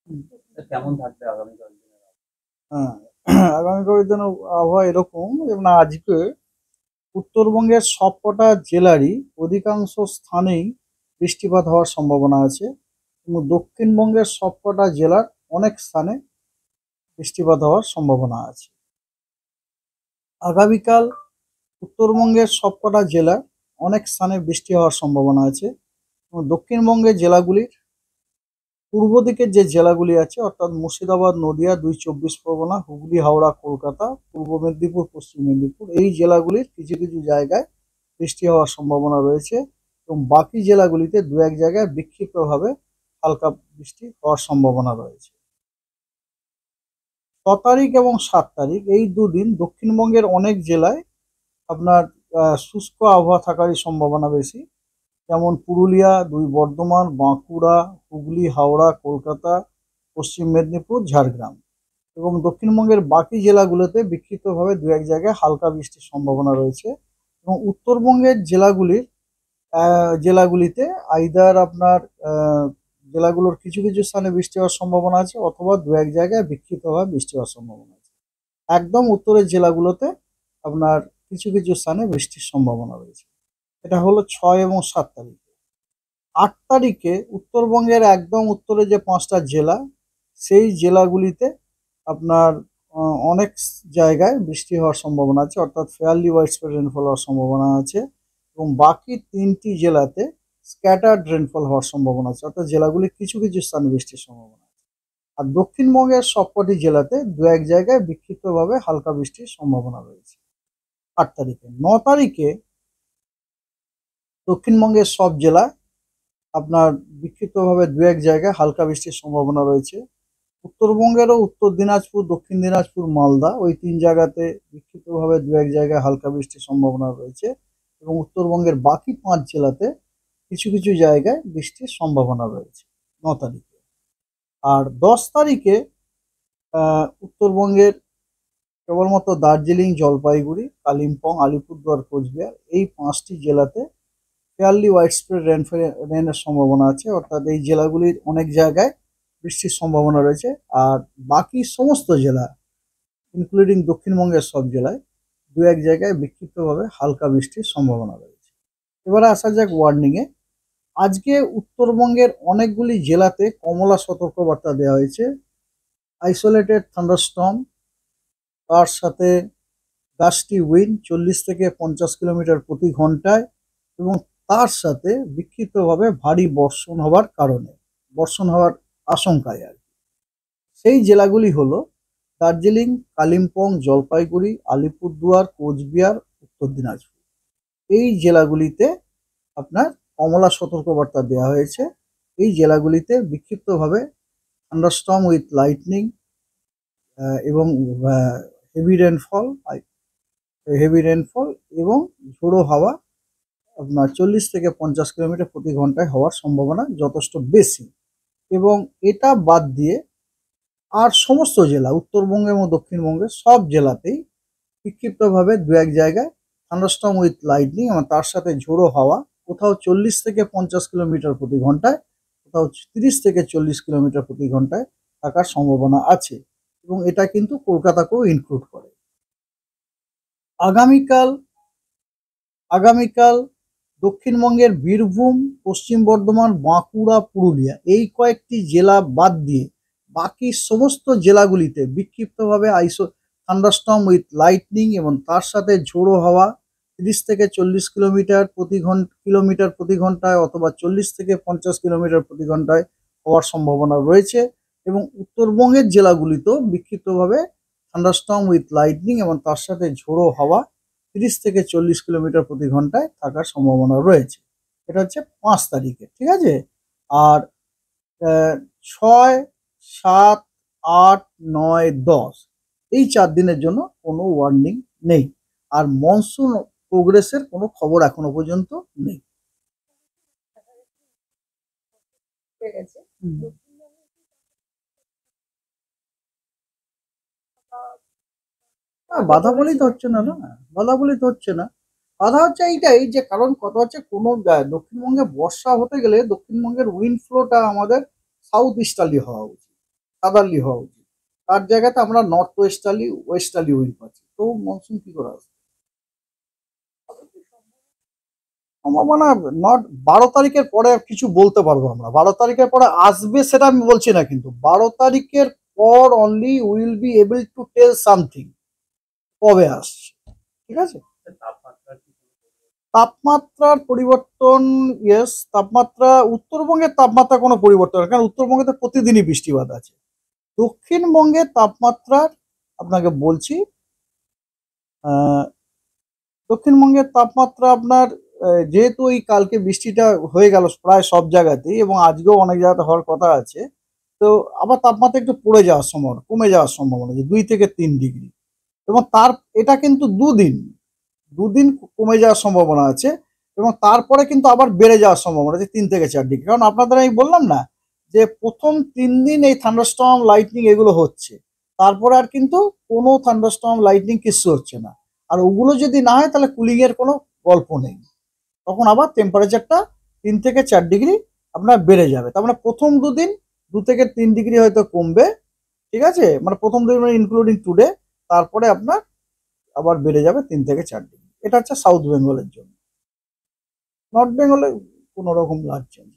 হুম। কেমন থাকবে আগামী কয়েকদিনের হ্যাঁ, আগামী কয়েকদিন আবহাওয়া এরকম যেমন আজকে উত্তরবঙ্গের সবকটা জেলারই অধিকাংশ স্থানেই বৃষ্টিপাত হওয়ার সম্ভাবনা আছে এবং দক্ষিণবঙ্গের সবকটা জেলার অনেক স্থানে বৃষ্টিপাত হওয়ার সম্ভাবনা আছে। আগামীকাল উত্তরবঙ্গের সবকটা জেলার অনেক স্থানে বৃষ্টি হওয়ার সম্ভাবনা আছে এবং দক্ষিণবঙ্গের জেলাগুলির পূর্ব দিকের যে জেলাগুলি আছে অর্থাৎ মুর্শিদাবাদ, নদিয়া, ২ চব্বিশ পরগনা, হুগলি, হাওড়া, কলকাতা, পূর্ব মেদিনীপুর, পশ্চিম মেদিনীপুর এই জেলাগুলির কিছু কিছু জায়গায় বৃষ্টি হওয়ার সম্ভাবনা রয়েছে এবং বাকি জেলাগুলিতে দু এক জায়গায় বিক্ষিপ্তভাবে হালকা বৃষ্টি হওয়ার সম্ভাবনা রয়েছে। ৬ তারিখ এবং ৭ তারিখ এই দুদিন দক্ষিণবঙ্গের অনেক জেলায় আপনার শুষ্ক আবহাওয়া থাকারই সম্ভাবনা বেশি। যেমন পুরুলিয়া, ২ বর্ধমান, বাঁকুড়া, হুগলি, হাওড়া, কলকাতা, পশ্চিম মেদিনীপুর, ঝাড়গ্রাম এবং দক্ষিণবঙ্গের বাকি জেলাগুলোতে বিক্ষিপ্তভাবে দু এক জায়গায় হালকা বৃষ্টির সম্ভাবনা রয়েছে এবং উত্তরবঙ্গের জেলাগুলিতে আইদার আপনার আহ, জেলাগুলোর কিছু কিছু স্থানে বৃষ্টি হওয়ার সম্ভাবনা আছে অথবা দু এক জায়গায় বিক্ষিপ্তভাবে বৃষ্টি হওয়ার সম্ভাবনা আছে। একদম উত্তরের জেলাগুলোতে আপনার কিছু কিছু স্থানে বৃষ্টির সম্ভাবনা রয়েছে। এটা হলো ৬ এবং ৭ তারিখ। ৮ তারিখে উত্তরবঙ্গের একদম উত্তরে যে ৫টা জেলা সেই জেলাগুলিতে আপনার অনেক জায়গায় বৃষ্টি হওয়ার সম্ভাবনা আছে অর্থাৎ ফেয়ারলি ওয়াইডস্প্রেড রেনফল হওয়ার সম্ভাবনা আছে এবং বাকি ৩টি জেলাতে স্ক্যাটার্ড রেনফল হওয়ার সম্ভাবনা আছে অর্থাৎ জেলাগুলি কিছু কিছু স্থানে বৃষ্টির সম্ভাবনা আছে। আর দক্ষিণবঙ্গের সবকটি জেলাতে দু এক জায়গায় বিক্ষিপ্তভাবে হালকা বৃষ্টির সম্ভাবনা রয়েছে। ৮ তারিখে ৯ তারিখে দক্ষিণবঙ্গের সব জেলায় আপনার বিক্ষিপ্তভাবে দু এক জায়গায় হালকা বৃষ্টির সম্ভাবনা রয়েছে। উত্তরবঙ্গেরও উত্তর দিনাজপুর, দক্ষিণ দিনাজপুর, মালদা ওই ৩ জায়গাতে বিক্ষিপ্তভাবে দু এক জায়গায় হালকা বৃষ্টির সম্ভাবনা রয়েছে এবং উত্তরবঙ্গের বাকি ৫ জেলাতে কিছু কিছু জায়গায় বৃষ্টির সম্ভাবনা রয়েছে ৯ তারিখে। আর ১০ তারিখে উত্তরবঙ্গের কেবলমাত্র দার্জিলিং, জলপাইগুড়ি, কালিম্পং, আলিপুরদুয়ার, কোচবিহার এই ৫টি জেলাতে ফেয়ারলি ওয়াইডস্প্রেড রেনের সম্ভাবনা আছে অর্থাৎ এই জেলাগুলির অনেক জায়গায় বৃষ্টির সম্ভাবনা রয়েছে। আর বাকি সমস্ত জেলা ইনক্লুডিং দক্ষিণবঙ্গের সব জেলায় দু এক জায়গায় বিক্ষিপ্তভাবে হালকা বৃষ্টির সম্ভাবনা রয়েছে। এবারে আসা যাক ওয়ার্নিংয়ে। আজকে উত্তরবঙ্গের অনেকগুলি জেলাতে কমলা সতর্কবার্তা দেওয়া হয়েছে। আইসোলেটেড থান্ডারস্টর্ম, তার সাথে গাস্টি উইন্ড ৪০ থেকে ৫০ কিলোমিটার প্রতি ঘন্টায় এবং তার সাথে বিক্ষিপ্তভাবে ভারী বর্ষণ হওয়ার আশঙ্কায় আর কি। সেই জেলাগুলি হলো দার্জিলিং, কালিম্পং, জলপাইগুড়ি, আলিপুরদুয়ার, কোচবিহার, উত্তর দিনাজপুর এই জেলাগুলিতে আপনার কমলা সতর্কবার্তা দেওয়া হয়েছে। এই জেলাগুলিতে বিক্ষিপ্তভাবে থান্ডারস্টর্ম উইথ লাইটনিং এবং হেভি রেনফল হেভি রেনফল এবং ঝোড়ো হাওয়া আপনার ৪০ থেকে ৫০ কিলোমিটার প্রতি ঘন্টায় হওয়ার সম্ভাবনা যথেষ্ট বেশি এবং এটা বাদ দিয়ে আর সমস্ত জেলা উত্তরবঙ্গ এবং দক্ষিণবঙ্গের সব জেলাতেই বিক্ষিপ্তভাবে দু এক জায়গায় থান্ডারস্টর্ম উইথ লাইটনিং এবং তার সাথে ঝোড়ো হাওয়া কোথাও ৪০ থেকে ৫০ কিলোমিটার প্রতি ঘন্টায়, কোথাও ৩০ থেকে ৪০ কিলোমিটার প্রতি ঘন্টায় থাকার সম্ভাবনা আছে এবং এটা কিন্তু কলকাতাকেও ইনক্লুড করে। আগামীকাল আগামীকাল দক্ষিণবঙ্গের বীরভূম, পশ্চিম বর্ধমান, বাঁকুড়া, পুরুলিয়া এই কয়েকটি জেলা বাদ দিয়ে বাকি সমস্ত জেলাগুলিতে বিক্ষিপ্তভাবে থান্ডারস্টর্ম উইথ লাইটনিং এবং তার সাথে ঝোড়ো হাওয়া ৩০ থেকে ৪০ কিলোমিটার প্রতি ঘন্টায় অথবা ৪০ থেকে ৫০ কিলোমিটার প্রতি ঘন্টায় হওয়ার সম্ভাবনা রয়েছে এবং উত্তরবঙ্গের জেলাগুলিতেও বিক্ষিপ্তভাবে থান্ডারস্টর্ম উইথ লাইটনিং এবং তার সাথে ঝোড়ো হাওয়া ৩০ থেকে ৪০ কিলোমিটার প্রতি ঘন্টায় থাকার সম্ভাবনা রয়েছে। এটা হচ্ছে ৫ তারিখে, ঠিক আছে। আর ৬, ৭, ৮, ৯, ১০ এই ৪ দিনের জন্য কোনো ওয়ার্নিং নেই আর মনসুন প্রোগ্রেসের কোনো খবর এখনো পর্যন্ত নেই। হয়ে গেছে। হুম। বাধা বলেই তো হচ্ছে না, না বাধা বলেই তো হচ্ছে না। বাধা হচ্ছে এইটাই যে কারণ কথা হচ্ছে কোনো দক্ষিণবঙ্গে বর্ষা হতে গেলে দক্ষিণবঙ্গের উইন্ড ফ্লোটা আমাদের সাউথ ইস্টার্লি হওয়া উচিত। সাদারলি হওয়া উচিত। তার জায়গাতে আমরা নর্থ ওয়েস্টার্লি ওয়েস্টার্লি উইন্ড পাচ্ছি। তো মনসুন কি করে আসবে? সম্ভাবনা নট 12 তারিখের পরে আর কিছু বলতে পারবো আমরা। 12 তারিখের পরে আসবে সেটা আমি বলছি না, কিন্তু 12 তারিখের পর only will be able to tell something কবে আসছে। ঠিক আছে। তাপমাত্রার কি কোনো তাপমাত্রার পরিবর্তন, ইয়েস, তাপমাত্রা উত্তরবঙ্গের তাপমাত্রা কোনো পরিবর্তন হয় না, কারণ উত্তরবঙ্গে তো প্রতিদিনই বৃষ্টিপাত আছে। দক্ষিণবঙ্গের তাপমাত্রার আপনাকে বলছি, আহ, দক্ষিণবঙ্গের তাপমাত্রা আপনার যেহেতু এই কালকে বৃষ্টিটা হয়ে গেল প্রায় সব জায়গাতেই এবং আজকেও অনেক জায়গাতে হওয়ার কথা আছে, তো আবার তাপমাত্রা একটু পড়ে যাওয়ার সম্ভাবনা, কমে যাওয়ার সম্ভাবনা যে 2 থেকে 3 ডিগ্রি। এবং তার এটা কিন্তু দুদিন দুদিন কমে যাওয়ার সম্ভাবনা আছে এবং তারপরে কিন্তু আবার বেড়ে যাওয়ার সম্ভাবনা আছে 3 থেকে 4 ডিগ্রি। কারণ আপনাদের আমি বললাম না যে প্রথম 3 দিন এই থান্ডারস্টর্ম লাইটনিং এগুলো হচ্ছে, তারপরে আর কিন্তু কোনো থান্ডারস্টর্ম লাইটনিং কিছু হচ্ছে না। আর ওগুলো যদি না হয় তাহলে কুলিং এর কোনো গল্প নেই, তখন আবার টেম্পারেচারটা 3 থেকে 4 ডিগ্রি আপনার বেড়ে যাবে। তার মানে প্রথম দুদিন 2 থেকে 3 ডিগ্রি হয়তো কমবে, ঠিক আছে, মানে প্রথম দুদিন মানে ইনক্লুডিং টুডে, তারপরে আপনার আবার বেড়ে যাবে 3 থেকে 4 ডিগ্রি। এটা হচ্ছে সাউথ বেঙ্গলের জন্য। নর্থ বেঙ্গলে কোনো রকম লাগছে না।